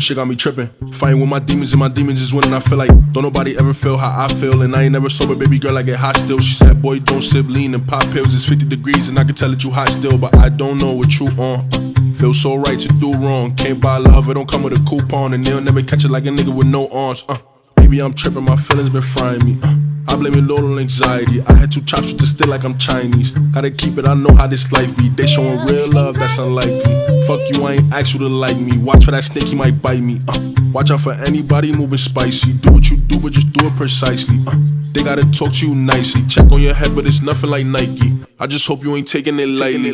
Shit got me tripping. Fighting with my demons and my demons is winning. I feel like don't nobody ever feel how I feel. And I ain't never sober, baby girl, I get hot still. She said, boy, don't sip lean and pop pills. It's 50 degrees and I can tell that you hot still. But I don't know what you on. Feel so right to do wrong. Can't buy love, it don't come with a coupon. And they'll never catch it like a nigga with no arms. Maybe I'm tripping, my feelings been frying me. I blame it all on anxiety. I had 2 chops with the still like I'm Chinese. Gotta keep it, I know how this life be. They showing real love, that's unlikely. Fuck you, I ain't asked you to like me. Watch for that snake, he might bite me. Watch out for anybody moving spicy. Do what you do, but just do it precisely. They gotta talk to you nicely. Check on your head, but it's nothing like Nike. I just hope you ain't taking it lightly.